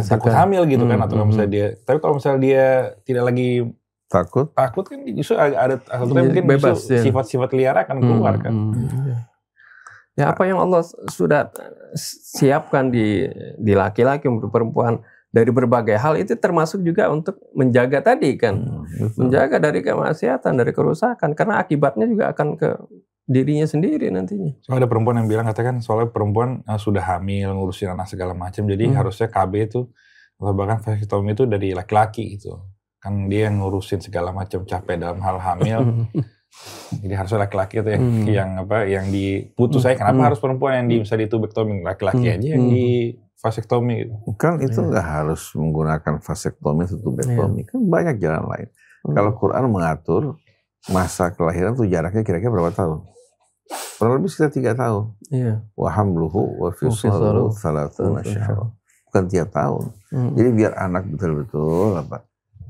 D: takut hamil gitu kan, atau misalnya dia, tapi kalau misalnya dia tidak lagi takut kan justru ada mungkin
B: bebas,
D: sifat-sifat liar akan keluar kan.
B: Ya apa yang Allah sudah siapkan di laki-laki untuk perempuan dari berbagai hal itu termasuk juga untuk menjaga tadi kan, menjaga dari kemaksiatan, dari kerusakan, karena akibatnya juga akan ke dirinya sendiri nantinya.
D: So, ada perempuan yang bilang katakan soalnya perempuan sudah hamil, ngurusin anak segala macam, jadi harusnya KB itu atau bahkan vasektomi itu dari laki-laki itu. Kan dia yang ngurusin segala macam, capek dalam hal hamil. Jadi harusnya laki-laki itu yang diputus saya. Kenapa harus perempuan yang bisa ditubektomi? Laki-laki aja yang di vasektomi.
A: Kan itu nggak harus menggunakan vasektomi atau tubektomi. Kan banyak jalan lain. Kalau Quran mengatur masa kelahiran itu jaraknya kira-kira berapa tahun? Kurang lebih sekitar 3 tahun. Wa hamluhu wa fisaluhu 30 syahra. Bukan tiap tahun. Jadi biar anak betul-betul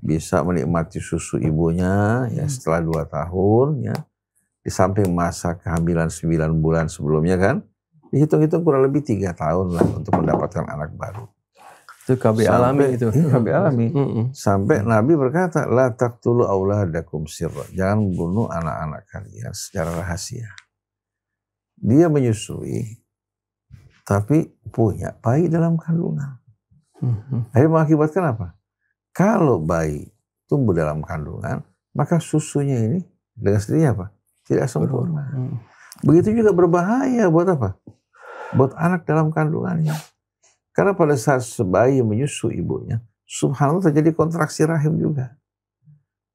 A: bisa menikmati susu ibunya ya setelah 2 tahun ya. Di samping masa kehamilan 9 bulan sebelumnya kan, dihitung-hitung kurang lebih 3 tahun lah untuk mendapatkan anak baru.
B: Itu KB alami itu.
A: KB alami. Sampai Nabi berkata, la taqtulu auladakum sirra. Jangan bunuh anak-anak kalian secara rahasia. Dia menyusui, tapi punya bayi dalam kandungan. Akhirnya mengakibatkan apa? Kalau bayi tumbuh dalam kandungan, maka susunya ini dengan sendirinya apa? Tidak sempurna. Begitu juga berbahaya buat apa? Buat anak dalam kandungannya. Karena pada saat bayi menyusu ibunya, subhanallah terjadi kontraksi rahim juga.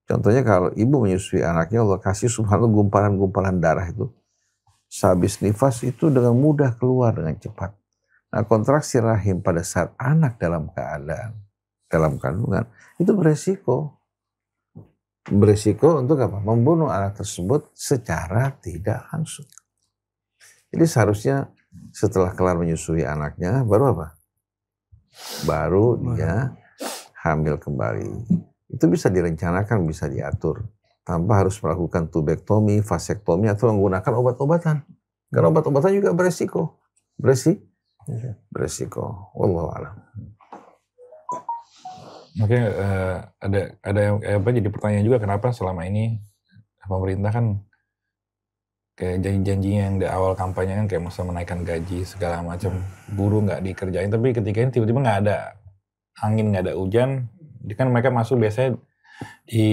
A: Contohnya kalau ibu menyusui anaknya, Allah kasih subhanallah gumpalan-gumpalan darah itu. Sehabis nifas itu dengan mudah keluar dengan cepat. Nah, kontraksi rahim pada saat anak dalam keadaan dalam kandungan itu beresiko untuk apa? Membunuh anak tersebut secara tidak langsung. Jadi seharusnya setelah kelar menyusui anaknya baru apa? Baru dia hamil kembali. Itu bisa direncanakan, bisa diatur tanpa harus melakukan tubektomi, vasektomi atau menggunakan obat-obatan. Karena obat-obatan juga beresiko. Beresiko. Wallahu a'lam.
D: Oke, ada jadi pertanyaan juga, kenapa selama ini pemerintah kan kayak janji-janjinya yang di awal kampanye kan kayak masa menaikkan gaji segala macam, buruh nggak dikerjain, tapi ketika ini tiba-tiba nggak ada angin, nggak ada hujan, kan mereka masuk biasanya di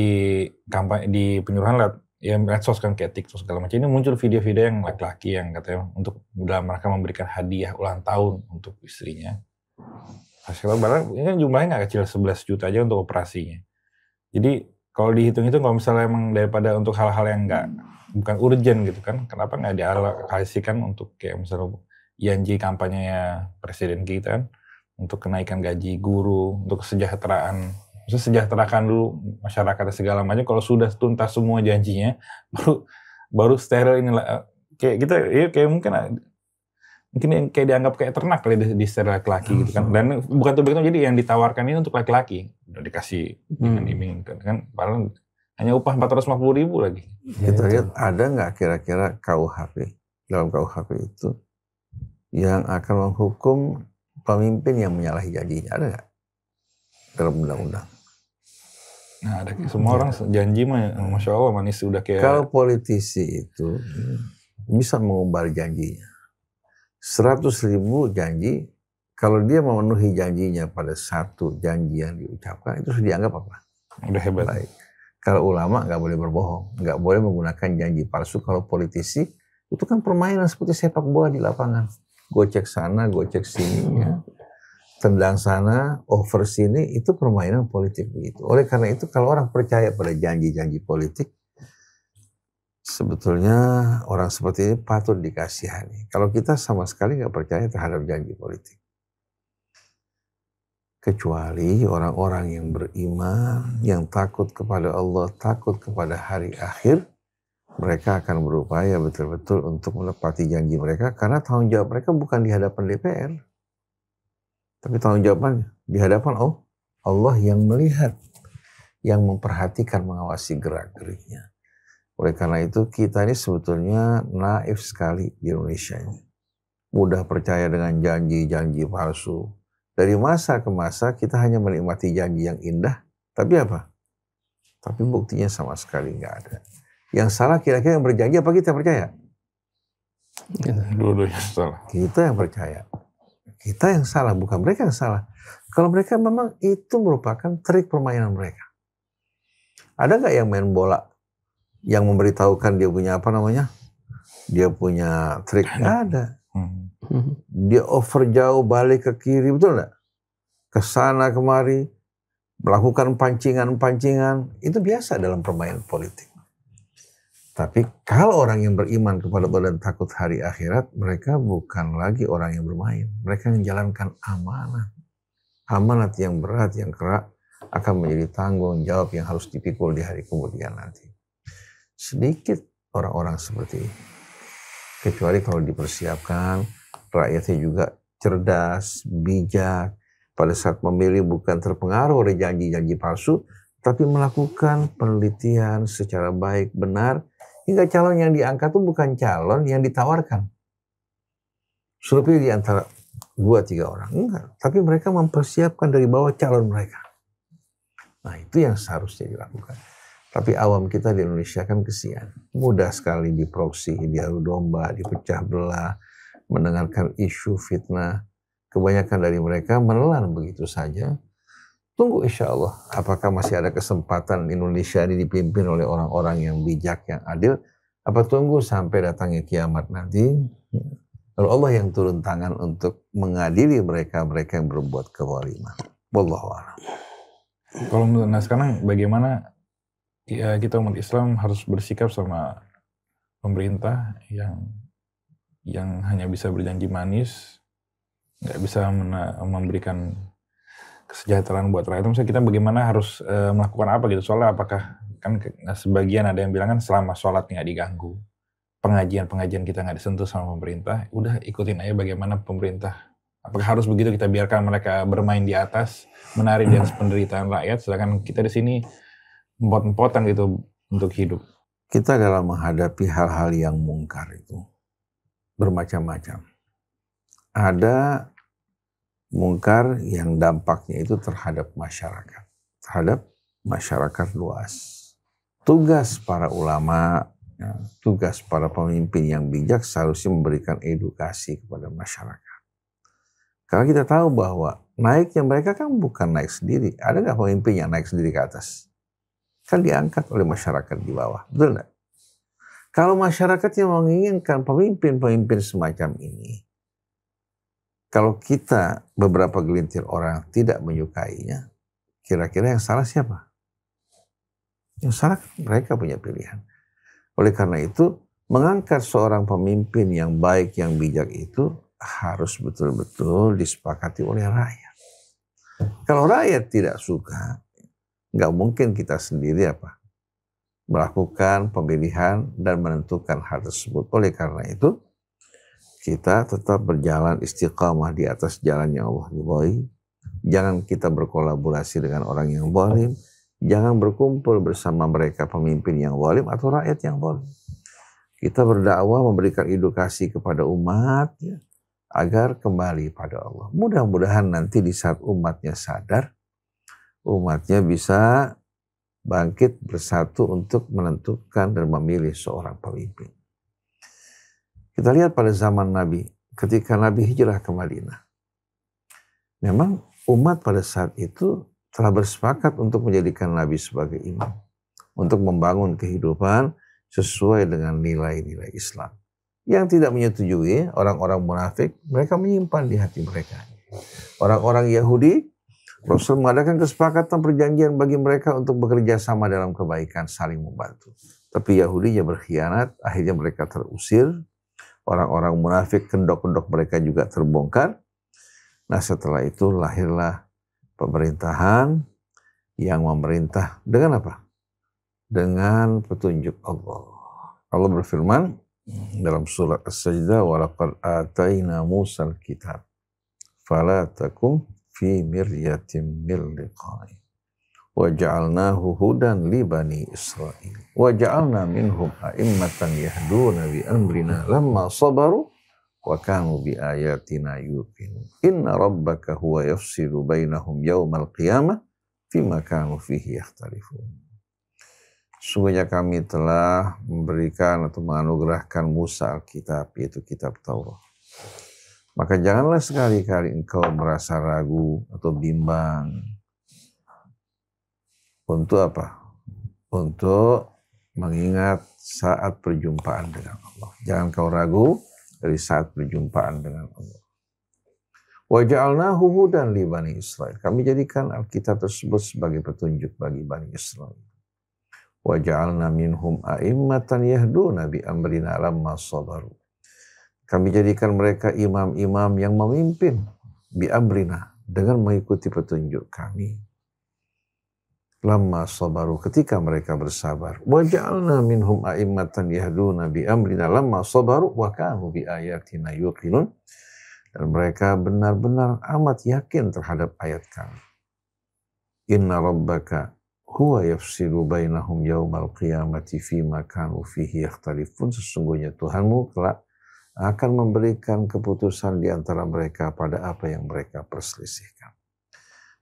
D: kampanye, di penyuluhan medsos kan kayak TikTok segala macam, ini muncul video-video yang laki-laki yang katanya untuk dalam rangka memberikan hadiah ulang tahun untuk istrinya. Padahal ini kan jumlahnya nggak kecil, 11 juta aja untuk operasinya. Jadi kalau dihitung-hitung, kalau misalnya emang daripada untuk hal-hal yang bukan urgent gitu kan, kenapa nggak dialokasikan untuk kayak misalnya janji kampanyenya presiden kita kan, untuk kenaikan gaji guru, untuk kesejahteraan, maksudnya sejahterakan dulu masyarakat segala macam. Kalau sudah tuntas semua janjinya, baru steril inilah kayak kita ya kayak mungkin mungkin yang kayak dianggap kayak ternak kali di secara laki-laki gitu kan. Dan bukan tuh begitu, jadi yang ditawarkan ini untuk laki-laki. Udah dikasih iming-iming kan. Padahal hanya upah 450.000 lagi.
A: Kita lihat ada nggak kira-kira KUHP, dalam KUHP itu yang akan menghukum pemimpin yang menyalahi janjinya, ada nggak dalam undang-undang?
D: Nah, ada semua orang janji mah, masya Allah manis sudah kayak.
A: Kalau politisi itu bisa mengumbar janjinya, 100.000 janji, kalau dia memenuhi janjinya pada satu janji yang diucapkan, itu sudah dianggap apa?
D: Udah hebat.
A: Baik. Kalau ulama nggak boleh berbohong, nggak boleh menggunakan janji palsu. Kalau politisi itu kan permainan seperti sepak bola di lapangan, gocek sana, gocek sini, ya. Tendang sana, over sini, itu permainan politik begitu. Oleh karena itu kalau orang percaya pada janji-janji politik, sebetulnya orang seperti ini patut dikasihani. Kalau kita sama sekali nggak percaya terhadap janji politik. Kecuali orang-orang yang beriman, yang takut kepada Allah, takut kepada hari akhir, mereka akan berupaya betul-betul untuk menepati janji mereka, karena tanggung jawab mereka bukan di hadapan DPR. Tapi tanggung jawabannya di hadapan Allah yang melihat, yang memperhatikan, mengawasi gerak-geriknya. Oleh karena itu kita ini sebetulnya naif sekali di Indonesia ini. Mudah percaya dengan janji-janji palsu. Dari masa ke masa kita hanya menikmati janji yang indah. Tapi apa? Tapi buktinya sama sekali nggak ada. Yang salah kira-kira yang berjanji apa kita percaya?
D: Dua-duanya salah.
A: Kita yang percaya. Kita yang salah, bukan mereka yang salah. Kalau mereka memang itu merupakan trik permainan mereka. Ada nggak yang main bola yang memberitahukan dia punya apa namanya? Dia punya trik? Nggak ada. Dia over jauh, balik ke kiri, betul nggak? Ke sana kemari, melakukan pancingan-pancingan. Itu biasa dalam permainan politik. Tapi kalau orang yang beriman kepada Allah dan takut hari akhirat, mereka bukan lagi orang yang bermain. Mereka menjalankan amanat. Amanat yang berat, yang kerak, akan menjadi tanggung jawab yang harus dipikul di hari kemudian nanti. Sedikit orang-orang seperti ini. Kecuali kalau dipersiapkan, rakyatnya juga cerdas, bijak, pada saat memilih bukan terpengaruh oleh janji-janji palsu, tapi melakukan penelitian secara baik, benar, hingga calon yang diangkat itu bukan calon yang ditawarkan. Suruh pilih di antara 2-3 orang. Enggak. Tapi mereka mempersiapkan dari bawah calon mereka. Nah itu yang seharusnya dilakukan. Tapi awam kita di Indonesia kan kesian. Mudah sekali diproksi, diadu domba, dipecah belah, mendengarkan isu fitnah. Kebanyakan dari mereka menelan begitu saja. Tunggu insya Allah, apakah masih ada kesempatan Indonesia ini dipimpin oleh orang-orang yang bijak, yang adil? Apa tunggu sampai datangnya kiamat nanti? Lalu Allah yang turun tangan untuk mengadili mereka-mereka yang berbuat kezaliman. Wallahu a'lam.
D: Kalau menurut sekarang bagaimana ya, kita umat Islam harus bersikap sama pemerintah yang hanya bisa berjanji manis, nggak bisa memberikan kesejahteraan buat rakyat. Misalnya kita bagaimana harus melakukan apa gitu. Soalnya apakah kan sebagian ada yang bilang kan selama sholat nggak diganggu, pengajian kita nggak disentuh sama pemerintah, udah ikutin aja bagaimana pemerintah. Apakah harus begitu kita biarkan mereka bermain di atas, menari di atas penderitaan rakyat, sedangkan kita di sini empot-empotan gitu untuk hidup.
A: Kita dalam menghadapi hal-hal yang mungkar itu bermacam-macam. Ada mungkar yang dampaknya itu terhadap masyarakat luas. Tugas para ulama, ya, tugas para pemimpin yang bijak seharusnya memberikan edukasi kepada masyarakat. Karena kita tahu bahwa naiknya mereka kan bukan naik sendiri. Ada nggak pemimpin yang naik sendiri ke atas? Kan diangkat oleh masyarakat di bawah, betul nggak? Kalau masyarakat yang menginginkan pemimpin-pemimpin semacam ini, kalau kita beberapa gelintir orang tidak menyukainya, kira-kira yang salah siapa? Yang salah mereka punya pilihan. Oleh karena itu, mengangkat seorang pemimpin yang baik, yang bijak itu harus betul-betul disepakati oleh rakyat. Kalau rakyat tidak suka, nggak mungkin kita sendiri melakukan pemilihan dan menentukan hal tersebut. Oleh karena itu, kita tetap berjalan istiqamah di atas jalan yang Allah ridhoi. Jangan kita berkolaborasi dengan orang yang zalim. Jangan berkumpul bersama mereka pemimpin yang zalim atau rakyat yang zalim. Kita berdakwah, memberikan edukasi kepada umat ya, agar kembali pada Allah. Mudah-mudahan nanti di saat umatnya sadar, umatnya bisa bangkit bersatu untuk menentukan dan memilih seorang pemimpin. Kita lihat pada zaman Nabi, ketika Nabi hijrah ke Madinah. Memang umat pada saat itu telah bersepakat untuk menjadikan Nabi sebagai imam. Untuk membangun kehidupan sesuai dengan nilai-nilai Islam. Yang tidak menyetujui, orang-orang munafik, mereka menyimpan di hati mereka. Orang-orang Yahudi, Rasul mengadakan kesepakatan perjanjian bagi mereka untuk bekerja sama dalam kebaikan, saling membantu. Tapi Yahudi berkhianat, akhirnya mereka terusir. Orang-orang munafik, kedok-kedok mereka juga terbongkar. Nah setelah itu lahirlah pemerintahan yang memerintah dengan apa? Dengan petunjuk Allah. Allah berfirman dalam surat As-Sajdah, وَلَقَدْ آتَيْنَا مُوسَى الْكِتَابَ فَلَا تَكُنْ فِي مِرْيَةٍ مِّن لِقَائِهِ وَجَعَلْنَاهُ هُدًى لِبَنِي إِسْرَائِيلَ وَجَعَلْنَا مِنْهُمْ أَئِمَّةً يَهْدُونَ بِأَمْرِنَا لَمَّا صَبَرُوا وَكَانُوا بِآيَاتِنَا يُوقِنُونَ إِنَّ رَبَّكَ هُوَ يَفْصِلُ بَيْنَهُمْ يَوْمَ الْقِيَامَةِ فِيمَا كَانُوا فِيهِ يَخْتَلِفُونَ. Sungguhnya kami telah memberikan atau menganugerahkan Musa Alkitab, yaitu kitab Taurat. Maka janganlah sekali-kali engkau merasa ragu atau bimbang. Untuk apa? Untuk mengingat saat perjumpaan dengan Allah. Jangan kau ragu dari saat perjumpaan dengan Allah. Wa ja'alnahu hudan li Bani Israil. Kami jadikan Alkitab tersebut sebagai petunjuk bagi Bani Israil. Wa ja'alna minhum a'immatan yahduna bi amrina lamma sabaru. Kami jadikan mereka imam-imam yang memimpin bi amrina dengan mengikuti petunjuk kami. Lamma sabaru, ketika mereka bersabar. Wa ja'alna minhum a'immatan yahduna bi amrina lamma sabaru wa kanu bi ayatina yuqinun. Dan mereka benar-benar amat yakin terhadap ayat kami. Inna rabbaka huwa yafsilu bainahum yaumal qiyamati fima kanu fihi yakhtalifun. Sesungguhnya Tuhanmu kelak akan memberikan keputusan di antara mereka pada apa yang mereka perselisihkan.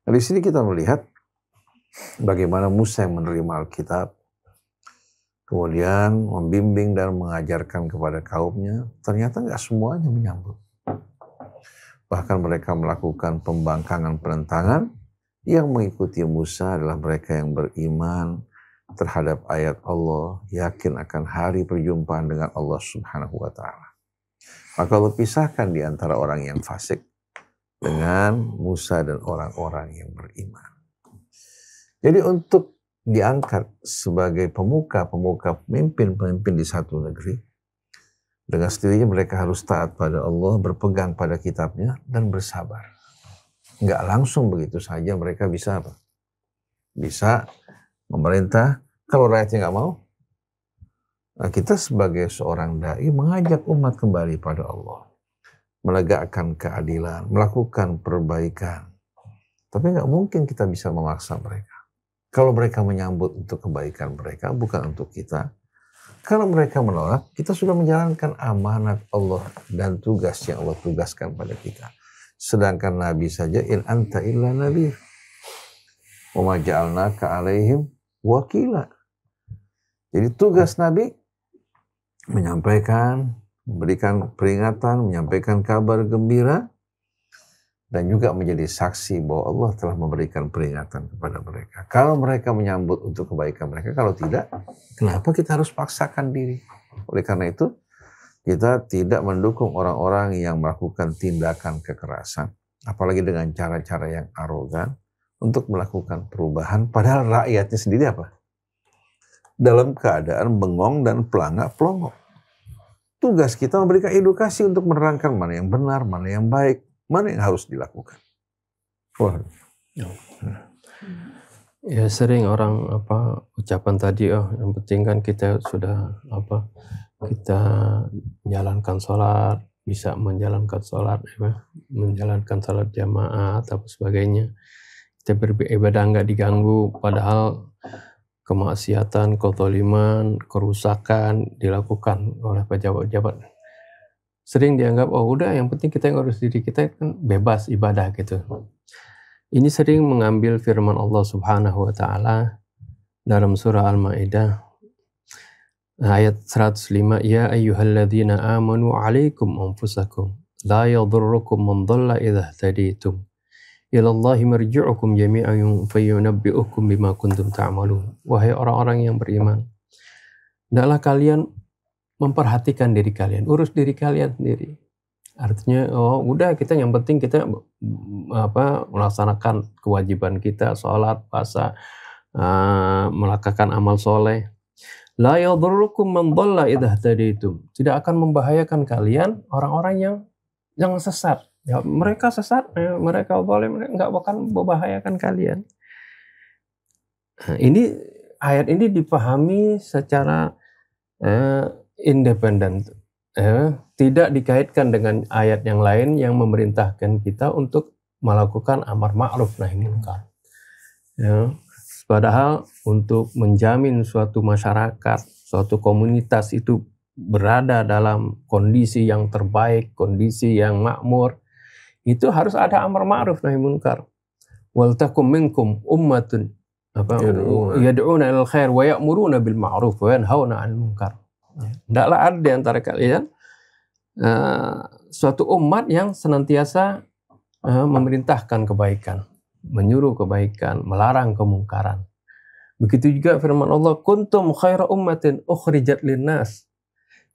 A: Nah, di sini kita melihat bagaimana Musa yang menerima Alkitab, kemudian membimbing dan mengajarkan kepada kaumnya, ternyata nggak semuanya menyambut. Bahkan mereka melakukan pembangkangan penentangan. Yang mengikuti Musa adalah mereka yang beriman terhadap ayat Allah, yakin akan hari perjumpaan dengan Allah Subhanahu wa Ta'ala. Maka Allah pisahkan di antara orang yang fasik dengan Musa dan orang-orang yang beriman. Jadi untuk diangkat sebagai pemuka-pemuka, pemimpin-pemimpin di satu negeri, dengan sendirinya mereka harus taat pada Allah, berpegang pada kitabnya, dan bersabar. Nggak langsung begitu saja mereka bisa apa? Bisa memerintah. Kalau rakyatnya nggak mau, nah kita sebagai seorang dai mengajak umat kembali pada Allah, menegakkan keadilan, melakukan perbaikan. Tapi nggak mungkin kita bisa memaksa mereka. Kalau mereka menyambut untuk kebaikan mereka, bukan untuk kita. Kalau mereka menolak, kita sudah menjalankan amanat Allah dan tugas yang Allah tugaskan pada kita. Sedangkan Nabi saja, in anta illa nadhir wa ma ja'alnaka 'alaihim wakila. Jadi tugas Nabi menyampaikan, memberikan peringatan, menyampaikan kabar gembira, dan juga menjadi saksi bahwa Allah telah memberikan peringatan kepada mereka. Kalau mereka menyambut untuk kebaikan mereka, kalau tidak, kenapa kita harus paksakan diri? Oleh karena itu, kita tidak mendukung orang-orang yang melakukan tindakan kekerasan, apalagi dengan cara-cara yang arogan untuk melakukan perubahan, padahal rakyatnya sendiri apa? Dalam keadaan bengong dan pelangak-pelongok. Tugas kita memberikan edukasi untuk menerangkan mana yang benar, mana yang baik, mana yang harus dilakukan. Wah.
B: Ya sering orang ucapan tadi, yang penting kan kita sudah kita menjalankan sholat, bisa menjalankan sholat, menjalankan sholat jamaah atau sebagainya. Kita beribadah nggak diganggu, padahal kemaksiatan, kezaliman, kerusakan dilakukan oleh pejabat-pejabat. Sering dianggap, oh udah yang penting kita ngurus diri kita kan bebas ibadah gitu. Ini sering mengambil firman Allah Subhanahu wa taala dalam surah Al-Maidah ayat 105, ya ayyuhalladzina amanu 'alaikum anfusakum la yadhurrukum man dhalla idza ihtadaytum ilallahi marji'ukum jami'an fayunabbi'ukum bima kuntum ta'malun. Wahai orang-orang yang beriman, hendaklah kalian memperhatikan diri kalian, urus diri kalian sendiri. Artinya, oh udah kita yang penting kita melaksanakan kewajiban kita, sholat, puasa, melakukan amal soleh. La yadhurrukum man dhalla idza ihtadaytum. Tidak akan membahayakan kalian orang-orang yang sesat. Ya, mereka sesat, mereka boleh nggak akan membahayakan kalian. Nah, ini ayat ini dipahami secara independen, tidak dikaitkan dengan ayat yang lain yang memerintahkan kita untuk melakukan amar ma'ruf nahi munkar. Ya, padahal untuk menjamin suatu masyarakat, suatu komunitas itu berada dalam kondisi yang terbaik, kondisi yang makmur, itu harus ada amar ma'ruf nahi munkar. Wal takum minkum ummatun yad'una ilal khair wa ya'muruna bil ma'ruf wa yanhauna 'anil munkar. Hendaklah ada di antara kalian suatu umat yang senantiasa memerintahkan kebaikan, menyuruh kebaikan, melarang kemungkaran. Begitu juga firman Allah, kuntum khaira ummatin ukhrijat linnas.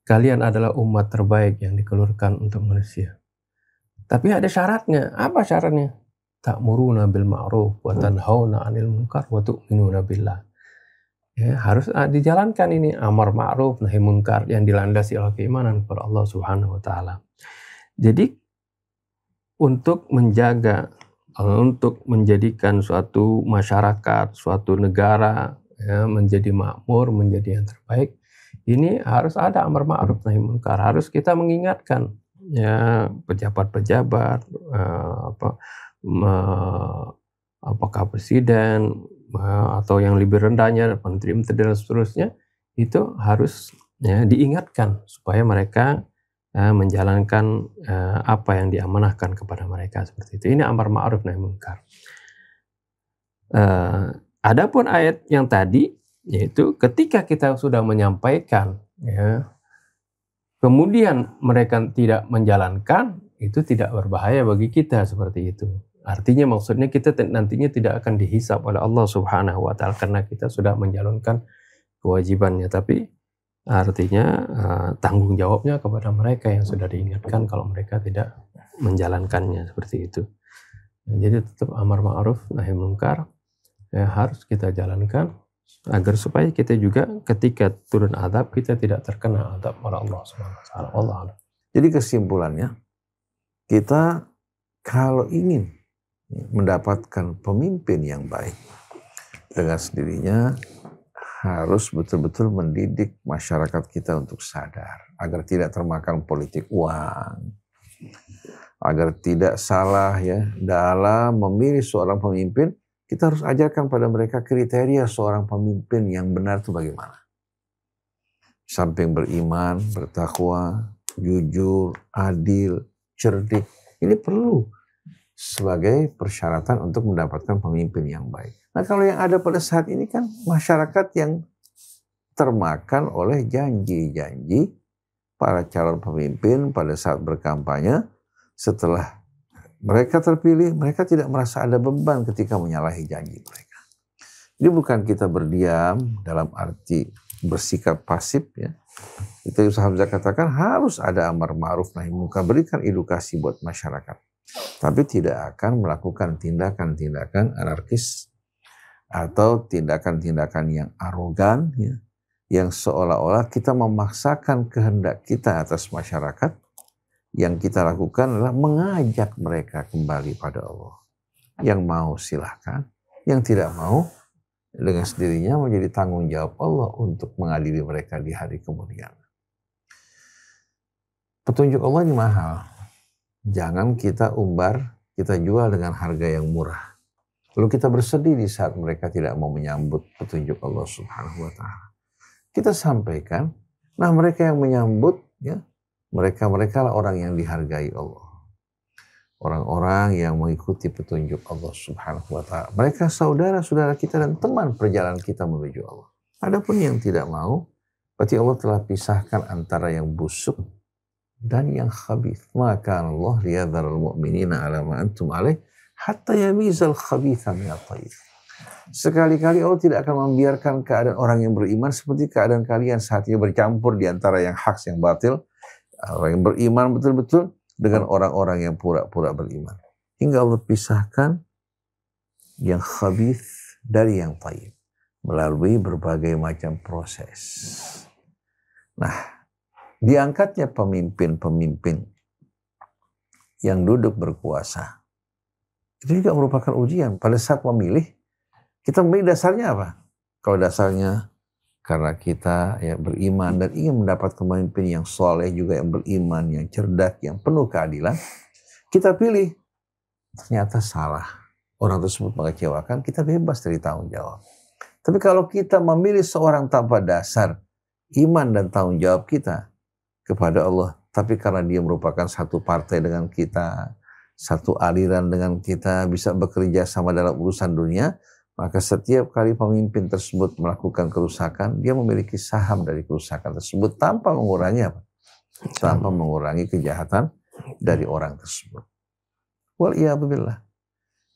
B: Kalian adalah umat terbaik yang dikeluarkan untuk manusia. Tapi ada syaratnya. Apa syaratnya? Ta'muruna bil ma'ruf wa tanhauna 'anil munkar wa tu'minuna billah. Ya, harus dijalankan ini amar ma'ruf nahi munkar yang dilandasi oleh keimanan kepada Allah Subhanahu wa taala. Jadi untuk menjaga, untuk menjadikan suatu masyarakat, suatu negara ya, menjadi makmur, menjadi yang terbaik, ini harus ada amar ma'ruf nahi munkar. Harus kita mengingatkan ya pejabat-pejabat, apakah presiden atau yang lebih rendahnya, menteri-menteri dan seterusnya, itu harus ya, diingatkan supaya mereka menjalankan apa yang diamanahkan kepada mereka seperti itu. Ini amar ma'ruf nahi munkar. Adapun ayat yang tadi, yaitu ketika kita sudah menyampaikan, ya, kemudian mereka tidak menjalankan, itu tidak berbahaya bagi kita seperti itu. Artinya maksudnya kita nantinya tidak akan dihisab oleh Allah Subhanahu wa taala karena kita sudah menjalankan kewajibannya, tapi artinya tanggung jawabnya kepada mereka yang sudah diingatkan kalau mereka tidak menjalankannya seperti itu. Jadi tetap amar ma'ruf nahi munkar ya, harus kita jalankan agar supaya kita juga ketika turun azab kita tidak terkena azab oleh Allah Subhanahu wa taala. Allah.
A: Jadi kesimpulannya, kita kalau ingin mendapatkan pemimpin yang baik, dengan sendirinya harus betul-betul mendidik masyarakat kita untuk sadar agar tidak termakan politik uang, agar tidak salah ya dalam memilih seorang pemimpin. Kita harus ajarkan pada mereka kriteria seorang pemimpin yang benar itu bagaimana. Samping beriman, bertakwa, jujur, adil, cerdik, ini perlu sebagai persyaratan untuk mendapatkan pemimpin yang baik. Nah kalau yang ada pada saat ini kan masyarakat yang termakan oleh janji-janji para calon pemimpin pada saat berkampanye. Setelah mereka terpilih, mereka tidak merasa ada beban ketika menyalahi janji mereka. Jadi bukan kita berdiam dalam arti bersikap pasif ya. Itu Ustaz Hamzah katakan harus ada amar ma'ruf nahi munkar, berikan edukasi buat masyarakat. Tapi tidak akan melakukan tindakan-tindakan anarkis atau tindakan-tindakan yang arogan ya, yang seolah-olah kita memaksakan kehendak kita atas masyarakat. Yang kita lakukan adalah mengajak mereka kembali pada Allah. Yang mau silahkan, yang tidak mau dengan sendirinya menjadi tanggung jawab Allah untuk mengadili mereka di hari kemudian. petunjuk Allah ini mahal. Jangan kita umbar, kita jual dengan harga yang murah. Lalu kita bersedih di saat mereka tidak mau menyambut petunjuk Allah Subhanahu wa Ta'ala. Kita sampaikan, nah mereka yang menyambut, ya, mereka lah orang yang dihargai Allah. Orang-orang yang mengikuti petunjuk Allah Subhanahu wa Ta'ala. Mereka saudara-saudara kita dan teman perjalanan kita menuju Allah. Adapun yang tidak mau, berarti Allah telah pisahkan antara yang busuk dan yang khabith. Maka Allah liyadharal mu'minina ala ma antum alaih hatta yamizal khabitha minat tayyib. Sekali-kali Allah tidak akan membiarkan keadaan orang yang beriman seperti keadaan kalian saat ini bercampur di antara yang hak yang batil. Orang yang beriman betul-betul dengan orang-orang yang pura-pura beriman. Hingga Allah pisahkan yang khabith dari yang tayyib melalui berbagai macam proses. Nah, diangkatnya pemimpin-pemimpin yang duduk berkuasa itu juga merupakan ujian. Pada saat memilih, kita memilih dasarnya apa? Kalau dasarnya karena kita ya beriman dan ingin mendapat pemimpin yang soleh juga yang beriman, yang cerdas, yang penuh keadilan, kita pilih. Ternyata salah. Orang tersebut mengecewakan, kita bebas dari tanggung jawab. Tapi kalau kita memilih seorang tanpa dasar iman dan tanggung jawab kita kepada Allah, tapi karena dia merupakan satu partai dengan kita, satu aliran dengan kita, bisa bekerja sama dalam urusan dunia, maka setiap kali pemimpin tersebut melakukan kerusakan, dia memiliki saham dari kerusakan tersebut tanpa mengurangi apa? Tanpa mengurangi kejahatan dari orang tersebut. Wal'iyadzubillah.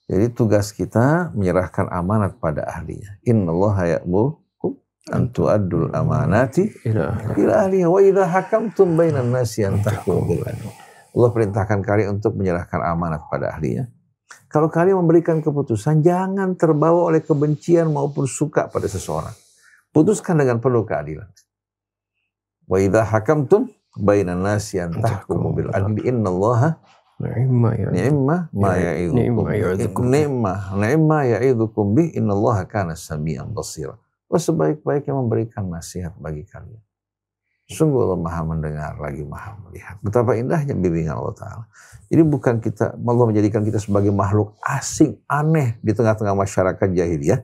A: Jadi tugas kita menyerahkan amanat pada ahlinya. Innallaha ya'murukum an tu'addul amanati ila ahliha wa idza hakamtum bainan nasi an tahkumu bil 'adl. Allah perintahkan kalian untuk menyerahkan amanat pada ahlinya. Kalau kalian memberikan keputusan, jangan terbawa oleh kebencian maupun suka pada seseorang. Putuskan dengan penuh keadilan. Wa idza hakamtum bainan nasi an tahkumu bil 'adl innallaha ni'ma ya'idzukum bih innallaha kana samian basira. Oh, sebaik-baiknya memberikan nasihat bagi kalian. Sungguh Allah Maha mendengar lagi Maha melihat. Betapa indahnya bimbingan Allah Ta'ala. Jadi bukan kita, Allah menjadikan kita sebagai makhluk asing, aneh di tengah-tengah masyarakat jahiliyah.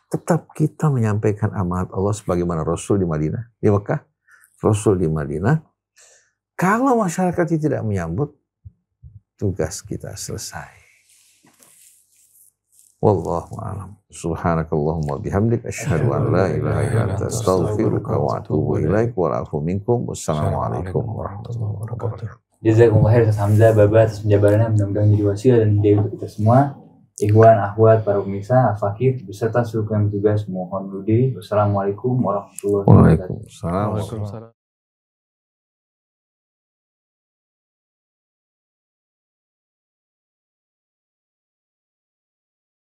A: Tetap kita menyampaikan amanat Allah sebagaimana Rasul di Madinah, di Mekah, Rasul di Madinah. Kalau masyarakat itu tidak menyambut, tugas kita selesai. Wallahu a'lam. Subhanakallahumma bihamdik asyhadu an la ilaha illa anta astaghfiruka wa atubu ilaik wa a'fu minkum. Wassalamualaikum warahmatullahi wabarakatuh.
C: Jazakumullah khair Ustaz Hamzah Baba atas penjabarannya, mudah-mudahan jadi wasilah dan hidayah untuk kita semua. Ikhwan, akhwat, para pemirsa, al-fakir beserta seluruh yang bertugas mohon diri. Wassalamualaikum warahmatullahi wabarakatuh.
A: Waalaikumsalam.